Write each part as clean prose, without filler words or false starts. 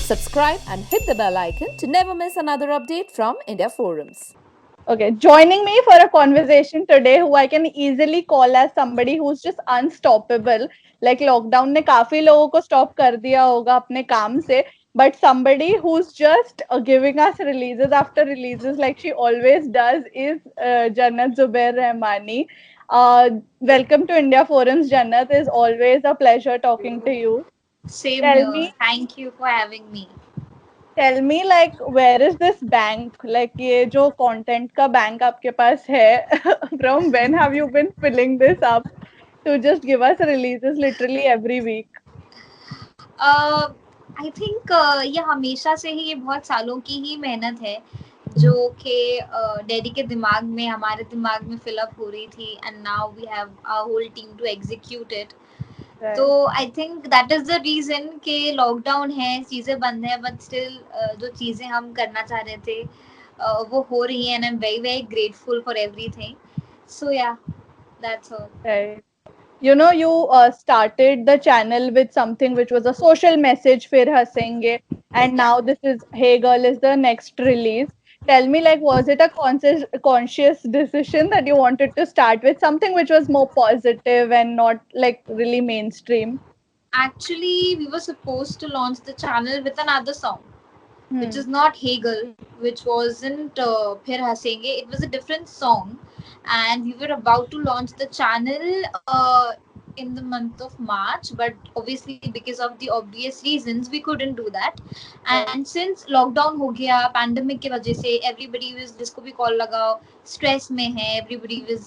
Subscribe and hit the bell icon to never miss another update from India Forums. Okay, joining me for a conversation today, who I can easily call as somebody who's just unstoppable. Like lockdown ने काफी लोगों को stop कर दिया होगा अपने काम से, but somebody who's just giving us releases after releases like she always does is Jannat Zubair Rahmani. Welcome to India Forums, Jannat. It's always a pleasure talking to you. Same Tell here. me, Thank you for having me. tell me like where is this bank, like ये जो content का bank आपके पास है from when have you been filling this up to just give us releases literally every week? I think ये हमेशा से ही, ये बहुत सालों की ही मेहनत है जो कि डैडी के दिमाग में, हमारे दिमाग में फिलअप हो रही थी, and now we have a whole team to execute it. तो Right. I think that is the reason कि लॉकडाउन है, चीजें बंद है, बट स्टिल जो चीजें हम करना चाह रहे थे वो हो रही है, and I am very very grateful for everything. So yeah, that's all. Right. You know, you started the channel with something which was a social message, Fir Hasenge, and Yeah. now this is Hey Girl is the next release. Tell me, like, was it a conscious decision that you wanted to start with something which was more positive and not like really mainstream? Actually, we were supposed to launch the channel with another song, which is Hmm. not Hegel, which wasn't Phir Hasenge. It was a different song, and we were about to launch the channel in the month of March, but obviously because of the obvious reasons, we couldn't do that. Right. And since lockdown हो गया, pandemic की वजह से everybody was, जिसको भी call लगाओ, stress में है, everybody was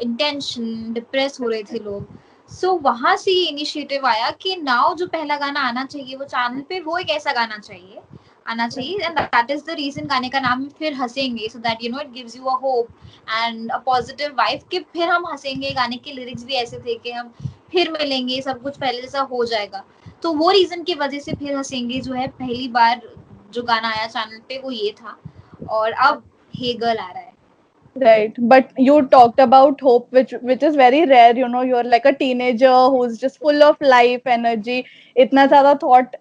in tension, depressed हो रहे थे लोग. सो वहां से ये इनिशिएटिव आया कि नाउ जो पहला गाना आना चाहिए वो चैनल पे, वो एक ऐसा गाना चाहिए, आना चाहिए, and that is the reason गाने का नाम फिर हंसेंगे, so that you know it gives you a hope and a positive vibe कि फिर हम हंसेंगे. गाने के लिरिक्स भी ऐसे थे कि हम फिर मिलेंगे, सब कुछ पहले जैसा हो जाएगा. तो वो रीजन की वजह से फिर हंसेंगे जो है, पहली बार जो गाना आया चैनल पे वो ये था, और अब हे गर्ल आ रहा है. Right, but you talked about hope, which is very rare. You know, you're like a teenager who's just full of life energy. इतना ज़्यादा thought,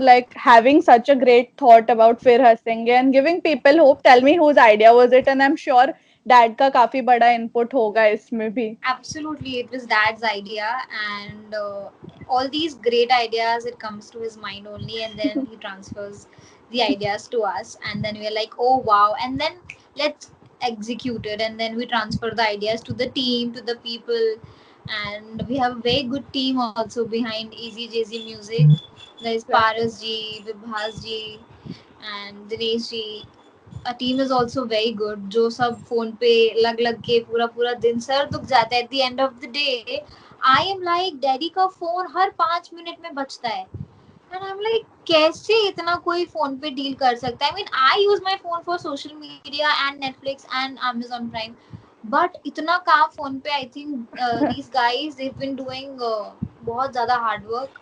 like having such a great thought about फिर हंसेंगे and giving people hope. Tell me whose idea was it, and I'm sure dad का काफी बड़ा input होगा इसमें भी. Absolutely, it was dad's idea, and all these great ideas, it comes to his mind only, and then he transfers the ideas to us, and then we're like, oh wow, and then let's execute it, and then we transfer the ideas to the team, to the people, and we have a very good team also behind Easy Jay Music. There is Right. Paras ji, Vibhas ji, and Dinesh ji. A team is also very good, जो सब phone पे लग लग के पूरा पूरा दिन sir दुख जाता है. At the end of the day I am like, daddy का फोन हर 5 मिनट में बचता है, एंड आई एम लाइक कैसे इतना कोई फोन पे डील कर सकता है. I mean I use my phone for social media and Netflix and Amazon Prime, but इतना काम फोन पे. I think these guys they been doing बहुत ज्यादा hard work.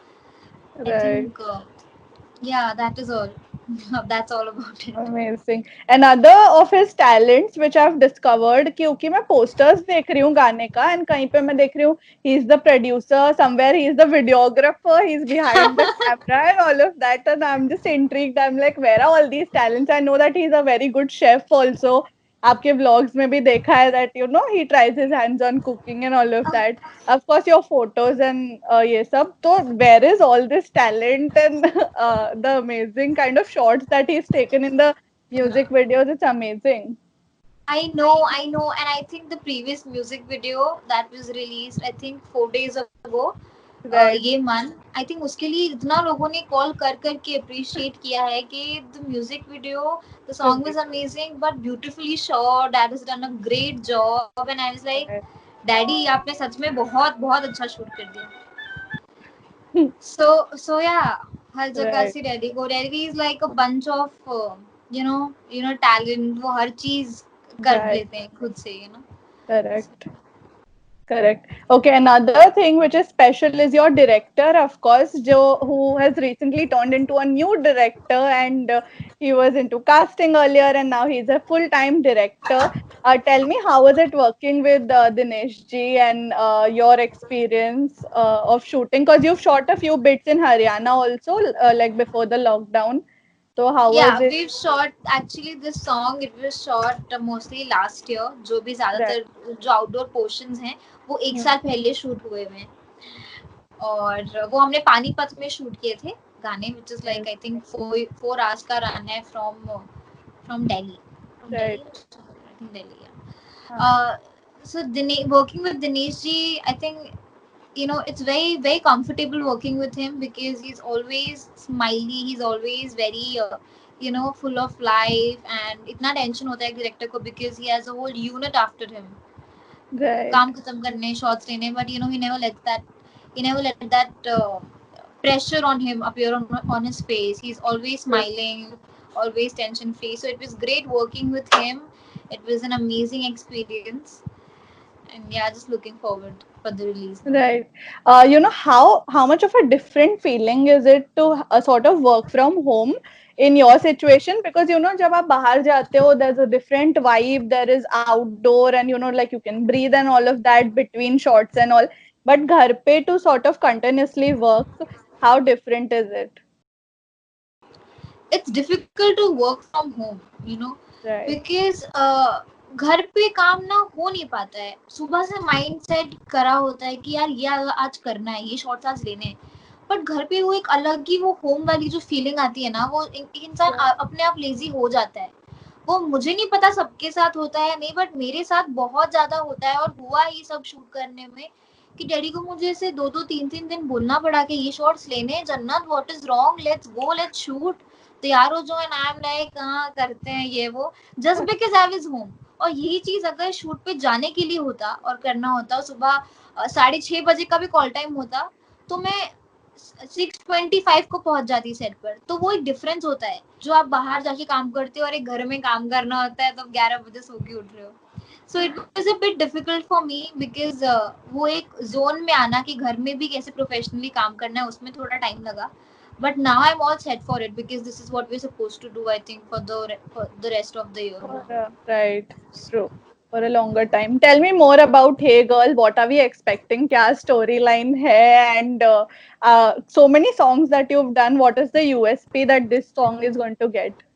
I Right. Think yeah, that is all. That's all about it. Amazing. Another of his talents which I've discovered क्योंकि मैं posters देख रही हूँ गाने का and कहीं पे मैं देख रही हूँ he's the producer, somewhere he's the videographer, he's behind the camera and all of that, and I'm just intrigued. I'm like, where are all these talents? I know that he's a very good chef also. आपके vlogs में भी देखा है that he tries his hands on cooking and all of that. Of course your photos and ये सब. तो where is all this talent and the amazing kind of shots that he's taken in the music videos? It's amazing. I know, and I think the previous music video that was released, I think 4 days ago, Right. ये month, I think उसके लिए इतना लोगों ने call कर कर के appreciate किया है कि the music video, the song was amazing but beautifully shot, that is done a great job, and I was like, Right. Daddy आपने सच में बहुत बहुत अच्छा शूट कर दिया. सो या, हर जगह Right. से daddy is like a bunch of talent. वो हर चीज कर Right. लेते हैं खुद से, Correct. Correct. Okay, another thing which is special is your director, of course, Joe, who has recently turned into a new director, and he was into casting earlier and now he's a full-time director. Tell me, how was it working with Dinesh ji and your experience of shooting? Because you've shot a few bits in Haryana also, like before the lockdown. So how was Yeah, it? we've shot actually this song. It was shot mostly last year. जो भी Right. ज्यादातर जो outdoor portions हैं वो एक साल पहले shoot हुए हुए हैं और वो हमने पानीपत में शूट किए थे गाने which is like I think 4 hours का रन है from Delhi. From Right. Delhi? I think Delhi, yeah. So working with Dinesh ji, I think it's very very comfortable working with him because he's always smiley, he's always very full of life and इतना tension होता है director को because he has a whole unit after him Right. काम खत्म करने shots लेने but he never let that pressure on him appear on his face. He's always smiling, always tension free, so it was great working with him. It was an amazing experience and yeah, just looking forward for the release now. Right. How much of a different feeling is it to sort of work from home in your situation? Because जब आप बाहर जाते हो, there's a different vibe. There is outdoor, and like you can breathe and all of that between shots and all. But घर पे to sort of continuously work, how different is it? It's difficult to work from home, Right. because घर पे काम ना हो नहीं पाता है. सुबह से माइंड सेट करा होता है कि यार ये आज करना है, ये शॉट्स आज लेने हैं, बट घर पे वो एक अलग ही वो होम वाली जो फीलिंग आती है ना, वो इंसान अपने आप लेजी हो जाता है. वो मुझे नहीं पता सबके साथ होता है नहीं, बट मेरे साथ बहुत ज्यादा होता है और हुआ ये सब शूट करने में कि डैडी को मुझे ऐसे 2-3 दिन बोलना पड़ा कि ये शॉट्स लेने, जन्नत what is wrong, let's go, let's shoot, तैयार हो जाओ. एंड आई एम लाइक हाँ करते हैं ये वो, just because I was home. और यही चीज अगर शूट पे जाने के लिए होता और करना होता, सुबह 6:30 बजे का भी कॉल टाइम होता, तो मैं 6:25 को पहुंच जाती सेट पर. तो वो एक डिफरेंस होता है जो आप बाहर जाके काम करते हो और एक घर में काम करना होता है, तो 11 बजे सो के उठ रहे हो. So it was a bit difficult for me because वो एक जोन में आना कि घर में भी कैसे प्रोफेशनली काम करना है, उसमें थोड़ा टाइम लगा. But now I'm all set for it because this is what we're supposed to do, I think, for the rest of the year. Right. True. For a longer time. Tell me more about Hey Girl. What are we expecting? क्या storyline है? And so many songs that you've done. What is the USP that this song is going to get?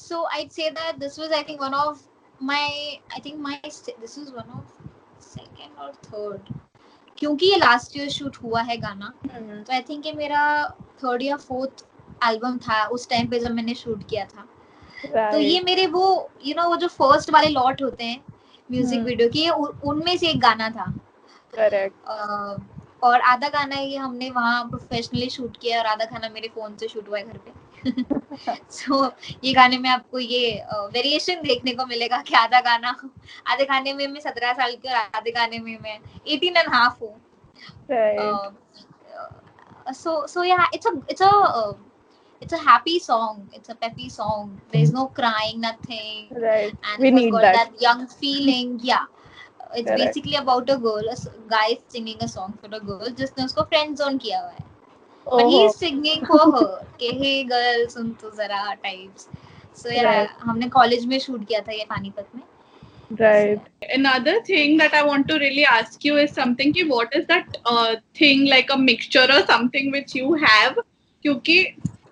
So I'd say that this was, I think, one of my, this is one of second or third, क्योंकि ये last year shoot हुआ है गाना, तो I think ये मेरा third या fourth album था उस टाइम पे जब मैंने शूट किया था. तो ये मेरे वो वो जो फर्स्ट वाले लॉट होते हैं म्यूजिक वीडियो के, उनमें से एक गाना था. करेक्ट. और आधा गाना ये हमने वहाँ प्रोफेशनली शूट किया और आधा गाना मेरे फोन से शूट हुआ है घर पे. सो ये गाने में आपको ये वेरिएशन देखने को मिलेगा कि आधे गाने में मैं 17 साल की और आधे गाने में मैं 18.5 हूँ. So yeah, it's a happy song. It's a peppy song. There's no crying, nothing. Right. And We need got that young feeling. Yeah. It's Correct. basically about a girl, a guy singing a song for a girl, जिसने उसको friend zone किया हुआ है. But he's singing for her. कि hey girl, सुन तो जरा types. So yeah, हमने college में shoot किया था ये पानीपत में. Right. Another thing that I want to really ask you is something कि what is that thing like a mixture or something which you have, क्योंकि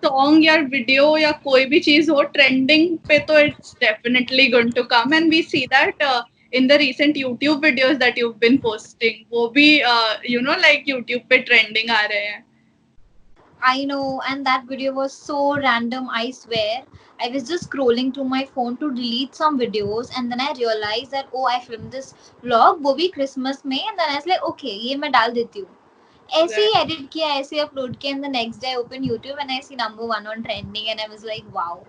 song या video या कोई भी चीज हो trending पे तो it's definitely going to come, and we see that in the recent YouTube videos that you've been posting, वो भी like YouTube पे trending आ रहे हैं. I know, and that video was so random, I swear. I was just scrolling to my phone to delete some videos, and then I realized that I filmed this vlog, वो भी Christmas में, and then I was like, okay, ये मैं डाल देती हूँ. ऐसे ही edit किया, ऐसे ही upload किया, and the next day I opened YouTube and I see #1 on trending, and I was like, wow.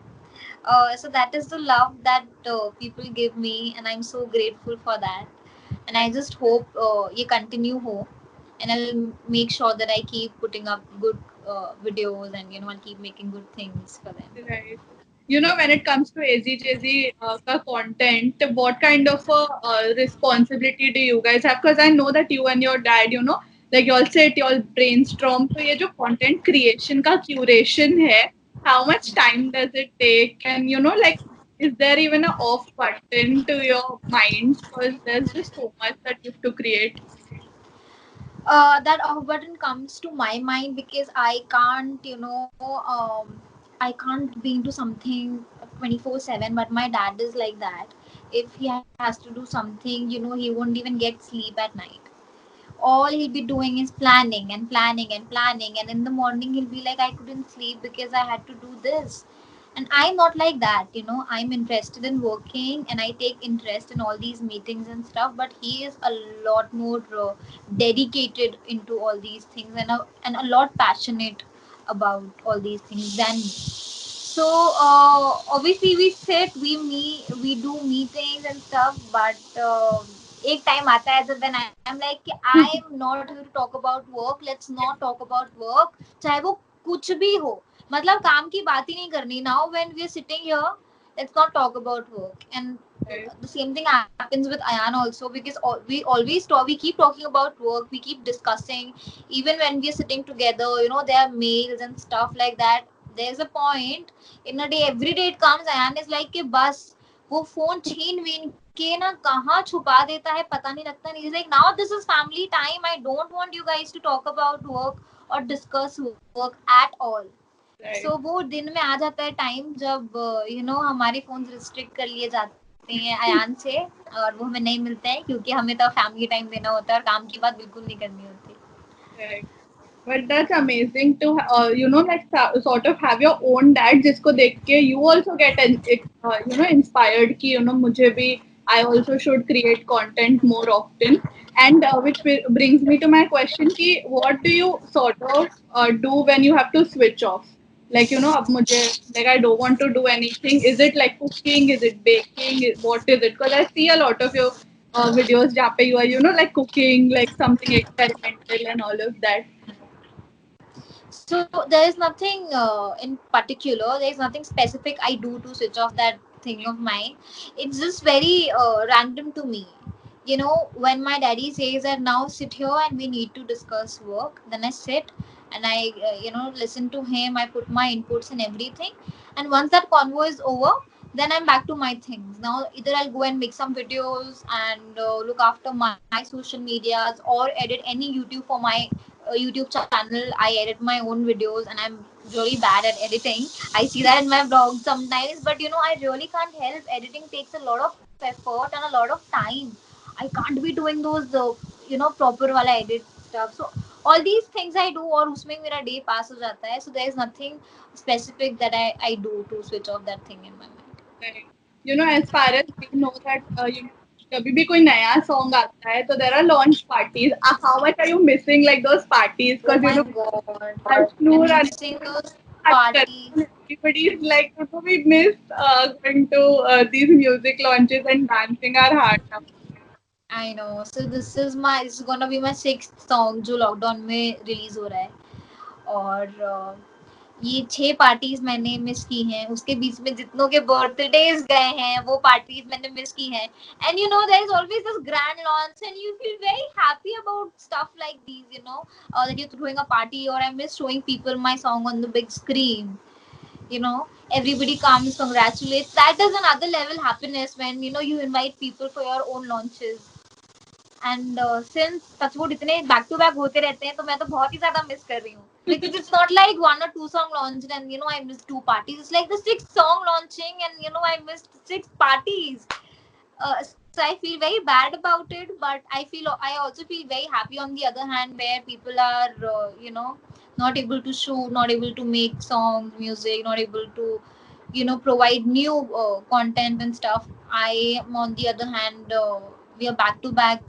So that is the love that people give me, and I'm so grateful for that. And I just hope ये continue हो, and I'll make sure that I keep putting up good videos, and I'll keep making good things for them. Right. When it comes to AZJZ content, what kind of responsibility do you guys have? Because I know that you and your dad, like you all sit, you all brainstorm. So ये जो content creation का curation है, how much time does it take? And like, is there even a off button to your mind? Because there's just so much that you have to create. That off button comes to my mind because I can't, I can't be into something 24/7. But my dad is like that. If he has to do something, he won't even get sleep at night. All he'll be doing is planning and planning and planning, and in the morning he'll be like, I couldn't sleep because I had to do this. And I'm not like that. I'm interested in working and I take interest in all these meetings and stuff, but he is a lot more dedicated into all these things, and a lot passionate about all these things than me. So obviously we sit, we meet, we do meetings and stuff, but एक time आता है जब when I'm like कि I'm not here to talk about work, let's not talk about work, चाहे वो कुछ भी हो, मतलब काम की बात ही नहीं करनी. Now when we are sitting here, let's not talk about work. And the same thing happens with Ayan also, because we always talk, we keep talking about work, we keep discussing, even when we are sitting together, there are mails and stuff like that. There's a point in a day, every day it comes, Ayan is like कि बस वो phone छीन Wien के ना कहाँ छुपा देता है पता नहीं लगता. नहीं, he's like, now this is family time, I don't want you guys to talk about work or discuss work at all. Right. So वो दिन में आ जाता है टाइम जब हमारे फोन रिस्ट्रिक्ट कर लिए जाते हैं अयान से, और वो हमें नहीं मिलते हैं क्योंकि हमें तो फैमिली टाइम देना होता है और काम की बात बिल्कुल नहीं करनी होती. Right. But that's amazing to like sort of have your own dad जिसको देख के you also get inspired कि मुझे भी I also should create content more often. And which brings me to my question कि what do you sort of do when you have to switch off? Like अब मुझे like I don't want to do anything. Is it like cooking? Is it baking? What is it? Because I see a lot of your videos जहाँ पे you are like cooking like something experimental and all of that. So there is nothing in particular. There is nothing specific I do to switch off that thing of mine. It's just very random to me. When my daddy says that now sit here and we need to discuss work, then I sit and I, listen to him. I put my inputs and everything. And once that convo is over, then I'm back to my things. Now either I'll go and make some videos and look after my social medias, or edit any YouTube for my YouTube channel. I edit my own videos and I'm really bad at editing. I see that in my vlogs sometimes, but I really can't help. Editing takes a lot of effort and a lot of time. I can't be doing those proper wala edit stuff. So all these things I do और उसमें मेरा day pass हो जाता है. So there is nothing specific that I do to switch off that thing in my mind. Right. As far as we know that कभी भी कोई नया song आता है तो there are launch parties. How much are you missing like those parties? Oh Because my god, Noor I'm and missing those parties. everybody is like, we miss going to these music launches and dancing our heart out. I know. So this is gonna be my sixth song जो lockdown में release हो रहा है. और ये 6 parties मैंने miss की हैं. उसके बीच में जितनों के बर्थडेज गए हैं वो पार्टीज मैंने मिस की हैं. And there is always this grand launch and you feel very happy about stuff like these, that you're throwing a party, or I miss showing people my song on the big screen. Everybody comes, congratulates. That is another level happiness when you invite people for your own launches. And since touchwood इतने back to back होते रहते हैं तो मैं तो बहुत ही ज्यादा miss कर रही हूँ. Because it's not like 1 or 2 song launched and I missed 2 parties. It's like the 6th song launching and I missed 6 parties. So I feel very bad about it, but I also feel very happy on the other hand, where people are not able to shoot, not able to make songs, music, not able to provide new content and stuff. I am on the other hand, we are back to back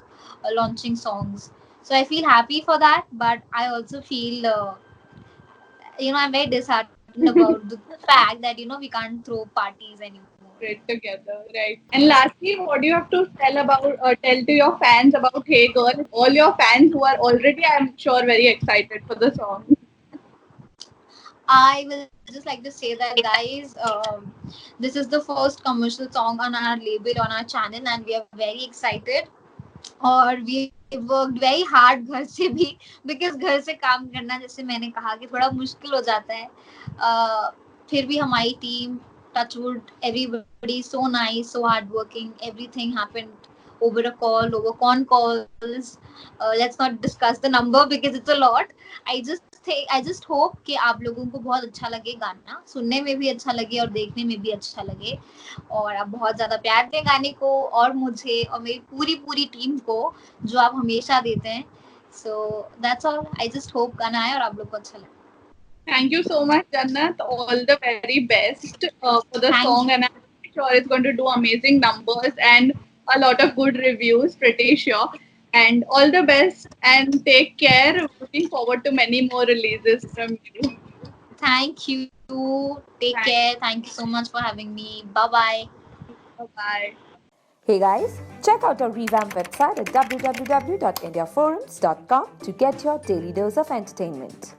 launching songs, so I feel happy for that, but I also feel I'm very disheartened about the fact that we can't throw parties anymore. Great together, right? And lastly, what do you have to tell to your fans about Hey Girl? All your fans who are already, I'm sure, very excited for the song. I will just like to say that, guys, this is the first commercial song on our label, on our channel, and we are very excited. और we worked very hard घर से भी, because घर से काम करना, जैसे मैंने कहा, कि थोड़ा मुश्किल हो जाता है. फिर भी हमारी team, touchwood, everybody is so nice, so hardworking. Everything happened over a call, over con calls. Let's not discuss the number because it's a lot. I just hope कि आप लोगों को बहुत अच्छा लगे गाना, सुनने में भी अच्छा लगे और देखने में भी अच्छा लगे, और आप बहुत ज्यादा प्यार दें गाने को और मुझे और मेरी पूरी पूरी टीम को जो आप हमेशा देते हैं. So that's all. I just hope गाना आए और आप लोग को अच्छा लगे. Thank you so much, Jannat. All the very best for the Thank song, you. and I'm sure it's going to do amazing numbers and a lot of good reviews. Pretty sure. And all the best, and take care. Looking forward to many more releases from you. Thank you. Take Thank care. Thank you so much for having me. Bye bye. you. Bye. Hey guys, check out our revamped website at www.indiaforums.com to get your daily dose of entertainment.